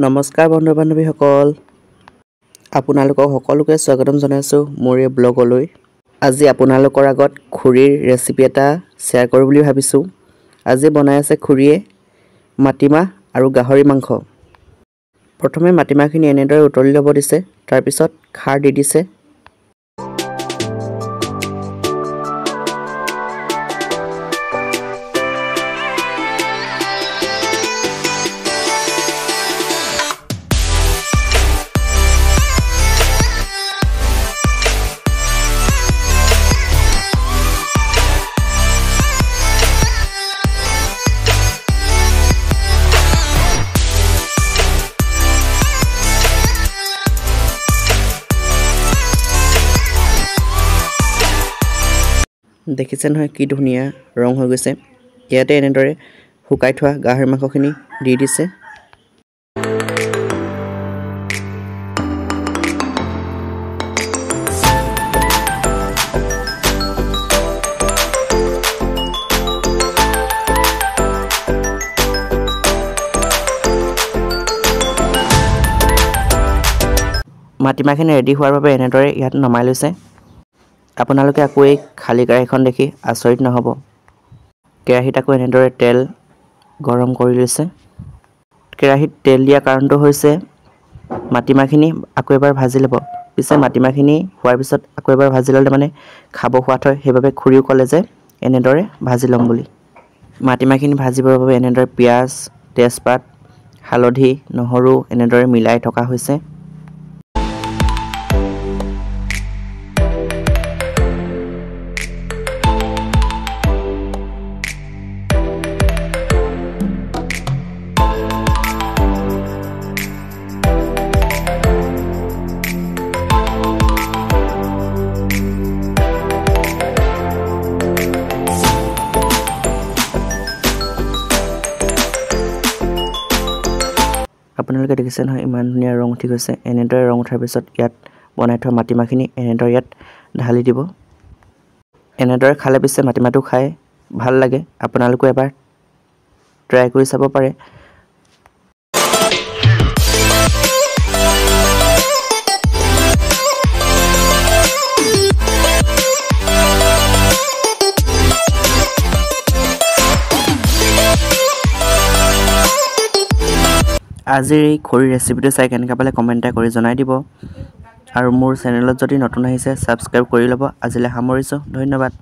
নমস্কাৰ বন্ধু বান্ধৱীসকল, আপোনালোকক সকলোকে স্বাগতম জনাইছোঁ মোৰ এই ব্লগলৈ। আজি আপোনালোকৰ আগত খুৰীৰ ৰেচিপি এটা শ্বেয়াৰ কৰোঁ বুলি ভাবিছোঁ। আজি বনাই আছে খুৰীয়ে মাটিমাহ আৰু গাহৰি মাংস। প্ৰথমে মাটিমাহখিনি এনেদৰে উতলি ল'ব দিছে, তাৰপিছত খাৰ দি দিছে। দেখিছে নহয় কি ধুনীয়া ৰং হৈ গৈছে। ইয়াতে এনেদৰে শুকাই থোৱা গাহৰি মাংসখিনি দি দিছে। মাটিমাহখিনি ৰেডি হোৱাৰ বাবে এনেদৰে ইয়াত নমাই লৈছে। আপোনালোকে আকৌ এই খালী কেৰাহীখন দেখি আচৰিত নহ'ব। কেৰাহীত আকৌ এনেদৰে তেল গৰম কৰি লৈছে। কেৰাহীত তেল দিয়া কাৰণটো হৈছে মাটিমাহখিনি আকৌ এবাৰ ভাজি ল'ব। পিছে মাটিমাহখিনি হোৱাৰ পিছত আকৌ এবাৰ ভাজি ল'লে মানে খাব সোৱাদ হয়, সেইবাবে খুৰীও ক'লে যে এনেদৰে ভাজি ল'ম বুলি। মাটিমাহখিনি ভাজিবৰ বাবে এনেদৰে পিঁয়াজ, তেজপাত, হালধি, নহৰু এনেদৰে মিলাই থকা হৈছে। আপোনালোকে দেখিছে নহয় ইমান ধুনীয়া ৰং উঠি গৈছে। এনেদৰে ৰং উঠাৰ পিছত ইয়াত বনাই থোৱা মাটিমাহখিনি এনেদৰে ইয়াত ঢালি দিব। এনেদৰে খালে পিছে মাটিমাহটো খাই ভাল লাগে। আপোনালোকে এবাৰ ট্ৰাই কৰি চাব পাৰে। আজিৰ এই খৰিৰ ৰেচিপিটো চাই কেনেকৈ পালে কমেণ্ট এটা কৰি জনাই দিব। আৰু মোৰ চেনেলত যদি নতুন আহিছে ছাবস্ক্ৰাইব কৰি ল'ব। আজিলৈ সামৰিছোঁ, ধন্যবাদ।